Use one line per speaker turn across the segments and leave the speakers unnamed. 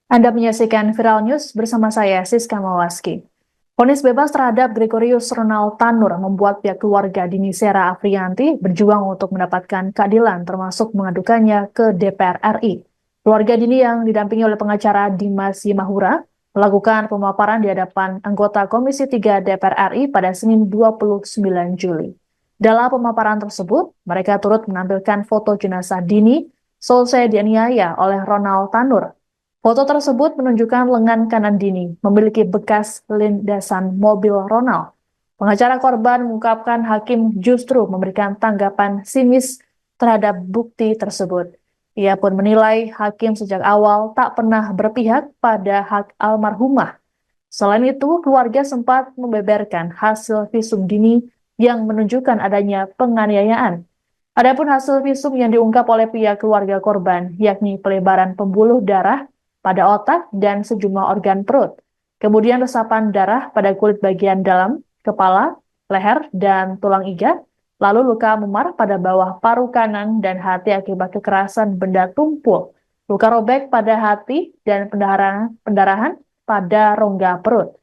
Anda menyaksikan Viral News bersama saya, Siska Mawaski. Vonis bebas terhadap Gregorius Ronald Tanur membuat pihak keluarga Dini Sera Afriyanti berjuang untuk mendapatkan keadilan termasuk mengadukannya ke DPR RI. Keluarga Dini yang didampingi oleh pengacara Dimas Yimahura melakukan pemaparan di hadapan anggota Komisi 3 DPR RI pada Senin 29 Juli. Dalam pemaparan tersebut, mereka turut menampilkan foto jenazah Dini selesai dianiaya oleh Ronald Tanur. Foto tersebut menunjukkan lengan kanan Dini memiliki bekas lindasan mobil Ronald. Pengacara korban mengungkapkan hakim justru memberikan tanggapan sinis terhadap bukti tersebut. Ia pun menilai hakim sejak awal tak pernah berpihak pada hak almarhumah. Selain itu, keluarga sempat membeberkan hasil visum Dini yang menunjukkan adanya penganiayaan. Adapun hasil visum yang diungkap oleh pihak keluarga korban, yakni pelebaran pembuluh darah pada otak dan sejumlah organ perut. Kemudian resapan darah pada kulit bagian dalam, kepala, leher, dan tulang iga. Lalu luka memar pada bawah paru kanan dan hati akibat kekerasan benda tumpul. Luka robek pada hati dan pendarahan pada rongga perut.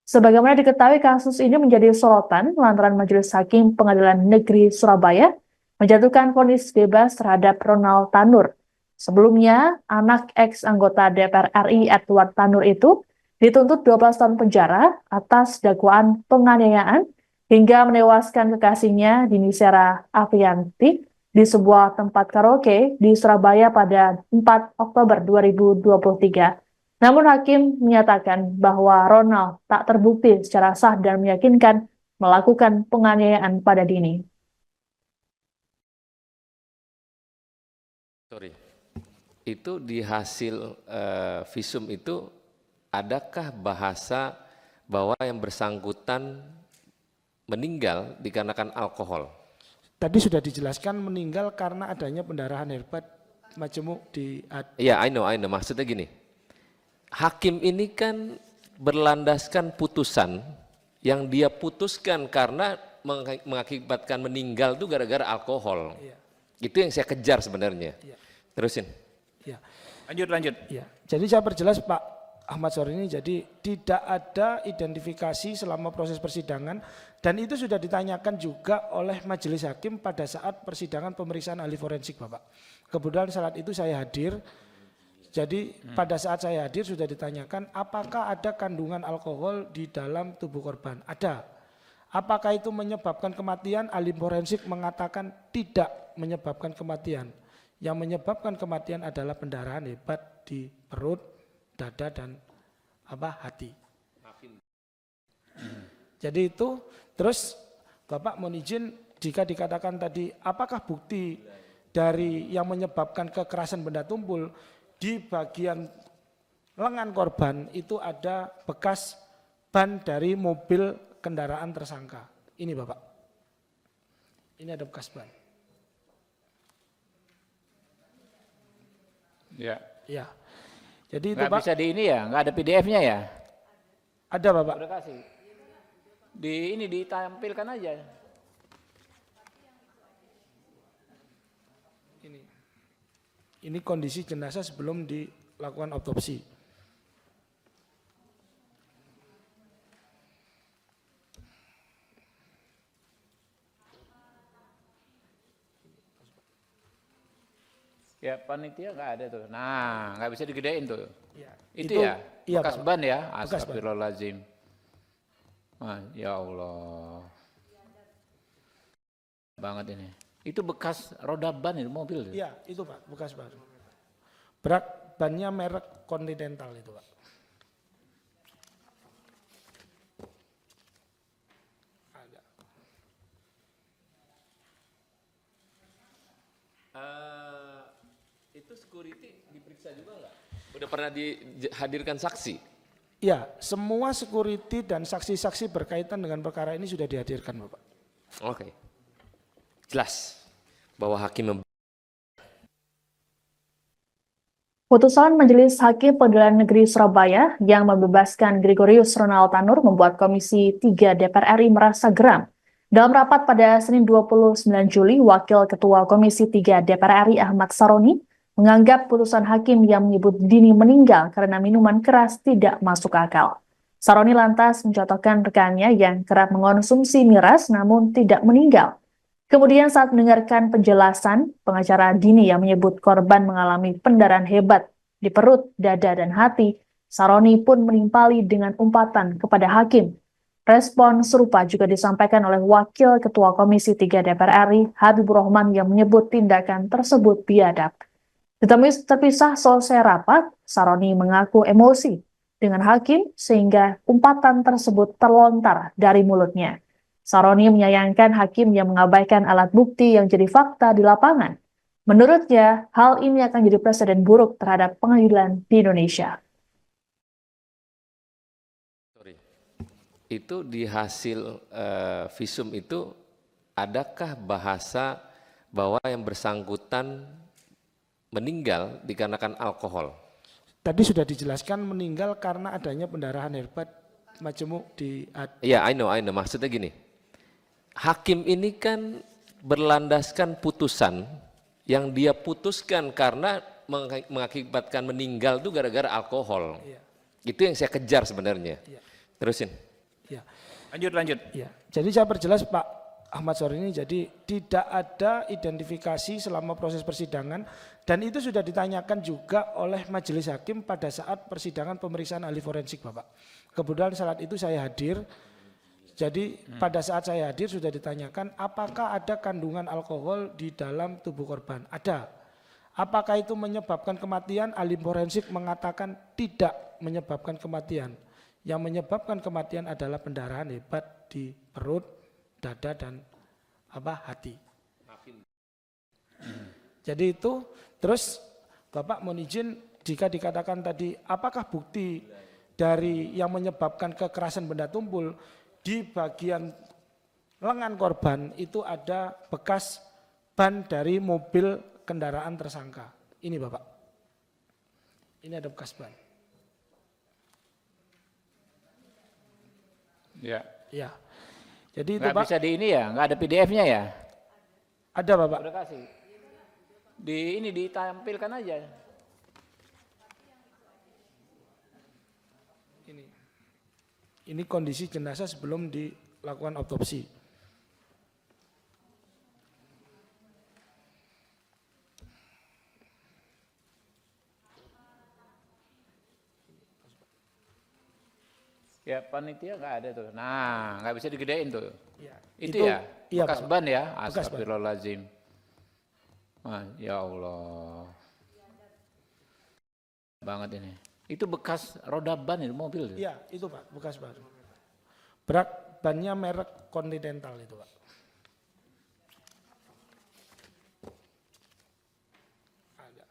Sebagaimana diketahui, kasus ini menjadi sorotan lantaran Majelis Hakim Pengadilan Negeri Surabaya menjatuhkan vonis bebas terhadap Ronald Tanur. Sebelumnya, anak ex-anggota DPR RI Edward Tanur itu dituntut 12 tahun penjara atas dakwaan penganiayaan hingga menewaskan kekasihnya Dini Sera Afriyanti di sebuah tempat karaoke di Surabaya pada 4 Oktober 2023. Namun hakim menyatakan bahwa Ronald tak terbukti secara sah dan meyakinkan melakukan penganiayaan pada Dini.
Itu di hasil visum itu adakah bahasa bahwa yang bersangkutan meninggal dikarenakan alkohol?
Tadi sudah dijelaskan meninggal karena adanya pendarahan hebat majemuk di.
Ya, I know. Maksudnya gini, hakim ini kan berlandaskan putusan yang dia putuskan karena mengakibatkan meninggal itu gara-gara alkohol. Ya. Itu yang saya kejar sebenarnya. Ya. Terusin.
Ya.
Lanjut.
Ya. Jadi saya perjelas Pak Ahmad Syaroni, jadi tidak ada identifikasi selama proses persidangan dan itu sudah ditanyakan juga oleh majelis hakim pada saat persidangan pemeriksaan ahli forensik Bapak. Kebetulan saat itu saya hadir, jadi pada saat saya hadir sudah ditanyakan apakah ada kandungan alkohol di dalam tubuh korban. Ada. Apakah itu menyebabkan kematian? Ahli forensik mengatakan tidak menyebabkan kematian. Yang menyebabkan kematian adalah pendarahan hebat di perut, dada dan hati. Jadi itu terus Bapak mohon izin jika dikatakan tadi apakah bukti dari yang menyebabkan kekerasan benda tumpul di bagian lengan korban itu ada bekas ban dari mobil kendaraan tersangka. Ini Bapak. Ini ada bekas ban.
Ya.
Ya. Jadi itu
nggak
Pak.
bisa di ini ya, nggak ada PDF-nya ya?
Ada Bapak.
Udah kasih. Di ini ditampilkan aja.
Ini kondisi jenazah sebelum dilakukan otopsi.
Ya panitia nggak ada tuh. Nah, nggak bisa digedein tuh.
Ya,
itu ya,
iya,
bekas
Pak.
ban ya.
Bekas ban.
Astagfirullahaladzim. Ya Allah. Banget ini. Itu bekas roda ban itu mobil.
Iya, itu Pak, bekas ban. Berat bannya merek Continental itu Pak. Ada.
Itu security diperiksa juga nggak? Udah pernah dihadirkan saksi?
Ya, semua security dan saksi-saksi berkaitan dengan perkara ini sudah dihadirkan Bapak.
Oke. Jelas bahwa hakim
Putusan Majelis Hakim Pengadilan Negeri Surabaya yang membebaskan Gregorius Ronald Tanur membuat Komisi 3 DPR RI merasa geram. Dalam rapat pada Senin 29 Juli, Wakil Ketua Komisi 3 DPR RI Ahmad Saroni menganggap putusan hakim yang menyebut Dini meninggal karena minuman keras tidak masuk akal. Saroni lantas mencontohkan rekannya yang kerap mengonsumsi miras namun tidak meninggal. Kemudian saat mendengarkan penjelasan pengacara Dini yang menyebut korban mengalami pendarahan hebat di perut, dada, dan hati, Saroni pun menimpali dengan umpatan kepada hakim. Respon serupa juga disampaikan oleh Wakil Ketua Komisi 3 DPR RI, Habibur Rahman, yang menyebut tindakan tersebut biadab. Terpisah selesai rapat, Saroni mengaku emosi dengan hakim sehingga umpatan tersebut terlontar dari mulutnya. Saroni menyayangkan hakim yang mengabaikan alat bukti yang jadi fakta di lapangan. Menurutnya, hal ini akan jadi presiden buruk terhadap pengadilan di Indonesia.
Itu di hasil visum itu adakah bahasa bahwa yang bersangkutan meninggal dikarenakan alkohol?
Tadi sudah dijelaskan meninggal karena adanya pendarahan hebat majemuk di
Iya, I know. Maksudnya gini, hakim ini kan berlandaskan putusan yang dia putuskan karena mengakibatkan meninggal itu gara-gara alkohol.
Iya.
Itu yang saya kejar sebenarnya.
Iya.
Terusin.
Ya.
Lanjut.
Ya. Jadi saya perjelas Pak Ahmad Syaroni, jadi tidak ada identifikasi selama proses persidangan dan itu sudah ditanyakan juga oleh majelis hakim pada saat persidangan pemeriksaan ahli forensik Bapak. Kebetulan saat itu saya hadir. Jadi pada saat saya hadir sudah ditanyakan apakah ada kandungan alkohol di dalam tubuh korban. Ada. Apakah itu menyebabkan kematian? Ahli forensik mengatakan tidak menyebabkan kematian. Yang menyebabkan kematian adalah pendarahan hebat di perut, dada, dan hati. Jadi itu, terus Bapak mohon izin jika dikatakan tadi apakah bukti dari yang menyebabkan kekerasan benda tumpul di bagian lengan korban itu ada bekas ban dari mobil kendaraan tersangka. Ini Bapak, ini ada bekas ban.
Ya.
Ya, jadi itu
Nggak
Pak.
bisa di ini ya, nggak ada PDF-nya ya?
Ada Bapak.
Udah kasih. Di ini ditampilkan aja.
Ini kondisi jenazah sebelum dilakukan autopsi.
Ya panitia nggak ada tuh. Nah, nggak bisa digedein tuh.
Ya,
Itu ya,
iya,
bekas
Pak.
ban ya.
Bekas ban.
Astagfirullahaladzim. Ya Allah. Banget ini. Itu bekas roda ban itu mobil.
Iya, itu Pak, bekas ban. Berat bannya merek Continental itu Pak. Ada.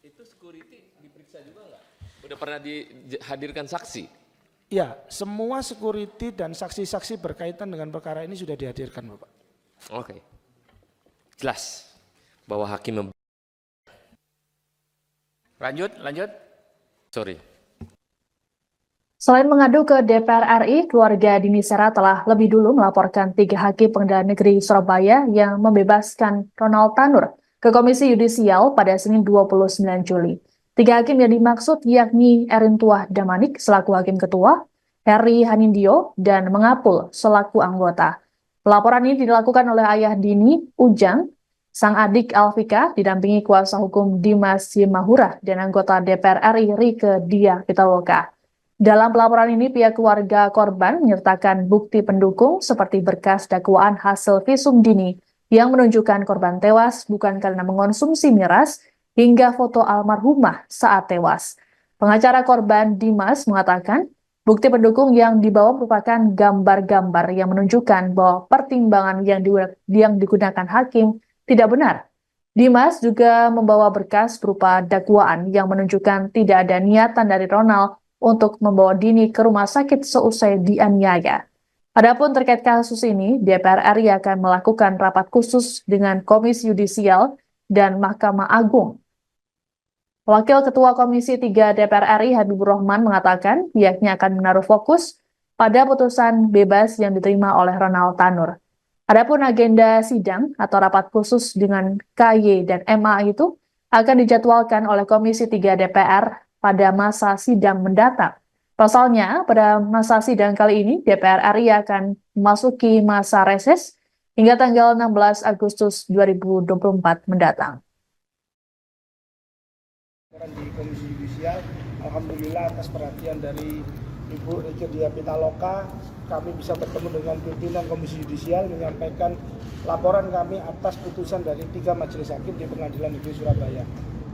Itu security diperiksa juga nggak? Udah pernah dihadirkan saksi?
Iya, semua security dan saksi-saksi berkaitan dengan perkara ini sudah dihadirkan Bapak.
Oke. Jelas bahwa hakim
Lanjut.
sorry.
Selain mengadu ke DPR RI, keluarga Dini Sera telah lebih dulu melaporkan 3 hakim pengadilan negeri Surabaya yang membebaskan Ronald Tanur ke Komisi Yudisial pada Senin 29 Juli. 3 hakim yang dimaksud yakni Erin Tuah Damanik selaku hakim ketua, Heri Hanindyo, dan Mengapul selaku anggota. Pelaporan ini dilakukan oleh ayah Dini, Ujang, sang adik Alvika, didampingi kuasa hukum Dimas Yemahura dan anggota DPR RI Rieke Diah Pitaloka. Dalam pelaporan ini, pihak keluarga korban menyertakan bukti pendukung seperti berkas dakwaan hasil visum Dini yang menunjukkan korban tewas bukan karena mengonsumsi miras hingga foto almarhumah saat tewas. Pengacara korban Dimas mengatakan bukti pendukung yang dibawa merupakan gambar-gambar yang menunjukkan bahwa pertimbangan yang digunakan hakim tidak benar. Dimas juga membawa berkas berupa dakwaan yang menunjukkan tidak ada niatan dari Ronald untuk membawa Dini ke rumah sakit seusai dianiaya. Adapun terkait kasus ini, DPR RI akan melakukan rapat khusus dengan Komisi Yudisial dan Mahkamah Agung. Wakil Ketua Komisi 3 DPR RI Habibur Rahman mengatakan pihaknya akan menaruh fokus pada putusan bebas yang diterima oleh Ronald Tanur. Adapun agenda sidang atau rapat khusus dengan KY dan MA itu akan dijadwalkan oleh Komisi 3 DPR pada masa sidang mendatang. Pasalnya, pada masa sidang kali ini, DPR RI akan memasuki masa reses hingga tanggal 16 Agustus 2024 mendatang.
Di Komisi Yudisial, alhamdulillah atas perhatian dari Ibu Rieke Diah Pitaloka, kami bisa bertemu dengan pimpinan Komisi Yudisial menyampaikan laporan kami atas putusan dari 3 majelis hakim di Pengadilan Negeri Surabaya.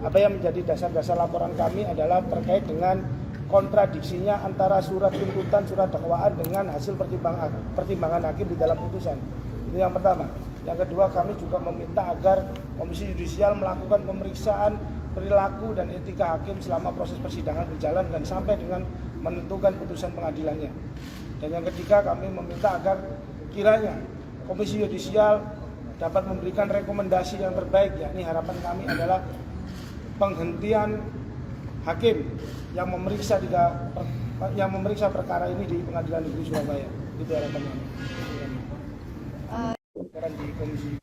Apa yang menjadi dasar-dasar laporan kami adalah terkait dengan kontradiksinya antara surat tuntutan, surat dakwaan dengan hasil pertimbangan hakim di dalam putusan. Itu yang pertama. Yang kedua, kami juga meminta agar Komisi Yudisial melakukan pemeriksaan perilaku dan etika hakim selama proses persidangan berjalan dan sampai dengan menentukan putusan pengadilannya. Dan yang ketiga, kami meminta agar kiranya Komisi Yudisial dapat memberikan rekomendasi yang terbaik, yakni harapan kami adalah penghentian hakim yang memeriksa perkara ini di Pengadilan Negeri Surabaya. Itu harapan kami. Di Komisi.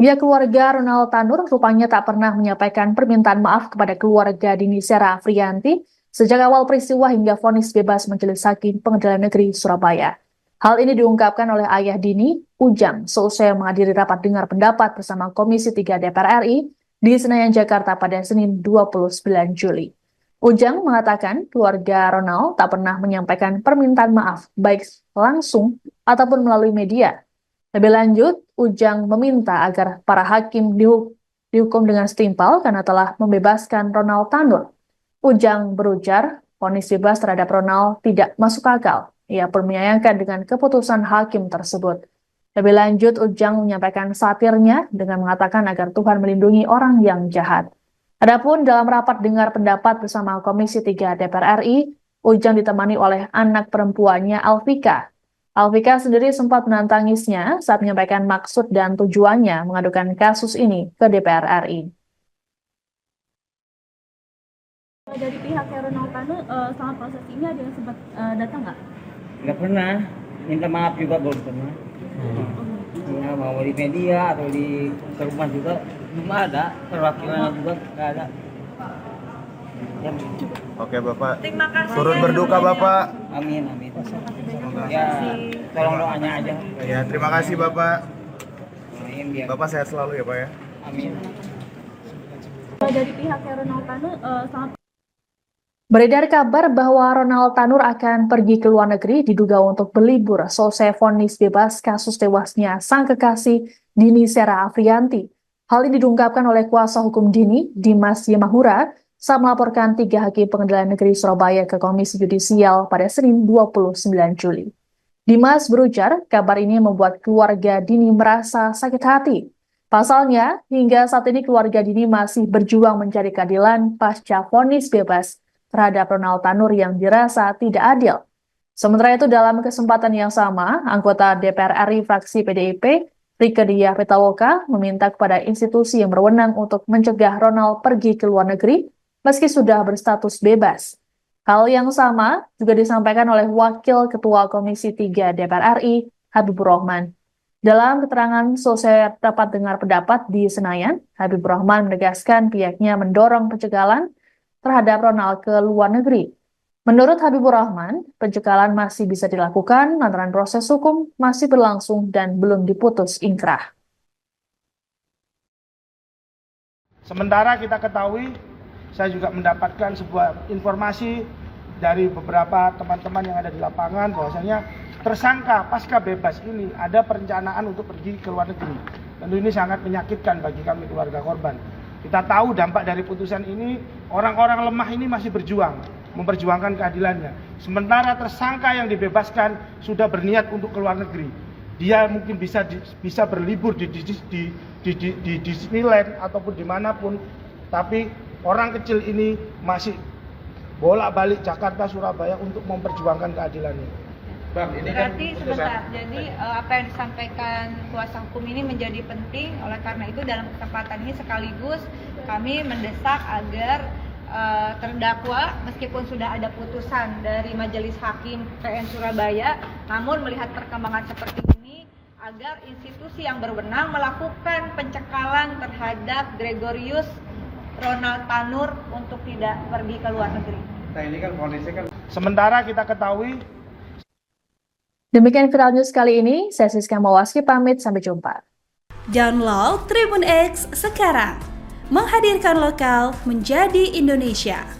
Pihak keluarga Ronald Tanur rupanya tak pernah menyampaikan permintaan maaf kepada keluarga Dini Sera Afriyanti sejak awal peristiwa hingga vonis bebas Majelis Hakim Pengadilan Negeri Surabaya. Hal ini diungkapkan oleh ayah Dini, Ujang, seusai menghadiri rapat dengar pendapat bersama Komisi 3 DPR RI di Senayan, Jakarta pada Senin 29 Juli. Ujang mengatakan keluarga Ronald tak pernah menyampaikan permintaan maaf baik langsung ataupun melalui media. Lebih lanjut, Ujang meminta agar para hakim dihukum dengan setimpal karena telah membebaskan Ronald Tanur. Ujang berujar, vonis bebas terhadap Ronald tidak masuk akal. Ia pun menyayangkan dengan keputusan hakim tersebut. Lebih lanjut, Ujang menyampaikan satirnya dengan mengatakan agar Tuhan melindungi orang yang jahat. Adapun dalam rapat dengar pendapat bersama Komisi 3 DPR RI, Ujang ditemani oleh anak perempuannya Alvika. Alvika sendiri sempat menantangisnya saat menyampaikan maksud dan tujuannya mengadukan kasus ini ke DPR RI.
Dari pihak Ronald Tanur, selama proses ini ada yang sempat datang nggak?
Nggak pernah, minta maaf juga belum pernah. Ya, mau di media atau di rumah juga belum ada, perwakilannya juga nggak ada. Ya,
Oke Bapak,
Terima kasih.
turut berduka Bapak.
amin. Ya, tolong doanya aja.
Ya, terima kasih Bapak.
Amin, biar.
Bapak sehat selalu ya Pak ya.
Amin.
Dari pihak Ronald Tanur, selama
Beredar kabar bahwa Ronald Tanur akan pergi ke luar negeri diduga untuk berlibur selesai vonis bebas kasus tewasnya sang kekasih Dini Sera Afriyanti. Hal ini diungkapkan oleh kuasa hukum Dini, Dimas Yemahura, saat melaporkan 3 hakim Pengadilan Negeri Surabaya ke Komisi Yudisial pada Senin 29 Juli. Dimas berujar, kabar ini membuat keluarga Dini merasa sakit hati. Pasalnya, hingga saat ini keluarga Dini masih berjuang mencari keadilan pasca vonis bebas terhadap Ronald Tanur yang dirasa tidak adil. Sementara itu, dalam kesempatan yang sama, anggota DPR RI fraksi PDIP, Rieke Diah Pitaloka, meminta kepada institusi yang berwenang untuk mencegah Ronald pergi ke luar negeri meski sudah berstatus bebas. Hal yang sama juga disampaikan oleh Wakil Ketua Komisi 3 DPR RI, Habibur Rahman. Dalam keterangan selesai rapat dengar pendapat di Senayan, Habibur Rahman menegaskan pihaknya mendorong pencegahan terhadap Ronald ke luar negeri. Menurut Habibur Rahman, pencegahan masih bisa dilakukan lantaran proses hukum masih berlangsung dan belum diputus inkrah.
Sementara kita ketahui, saya juga mendapatkan sebuah informasi dari beberapa teman-teman yang ada di lapangan bahwasanya tersangka pasca bebas ini ada perencanaan untuk pergi ke luar negeri. Tentu ini sangat menyakitkan bagi kami keluarga korban. Kita tahu dampak dari putusan ini, orang-orang lemah ini masih berjuang, memperjuangkan keadilannya. Sementara tersangka yang dibebaskan sudah berniat untuk ke luar negeri. Dia mungkin bisa berlibur di Disneyland ataupun dimanapun, tapi orang kecil ini masih bolak-balik Jakarta, Surabaya untuk memperjuangkan keadilannya.
Bang, ini kan
Berarti sebentar, jadi apa yang disampaikan kuasa hukum ini menjadi penting. Oleh karena itu dalam kesempatan ini sekaligus kami mendesak agar terdakwa meskipun sudah ada putusan dari Majelis Hakim PN Surabaya, namun melihat perkembangan seperti ini agar institusi yang berwenang melakukan pencekalan terhadap Gregorius Ronald Tanur untuk tidak pergi ke luar negeri.
Nah ini kan kondisi kan.
Sementara kita ketahui
Demikian Viral News kali ini, saya Siska Mawaski pamit, sampai jumpa.
Download Tribun X sekarang, menghadirkan lokal menjadi Indonesia.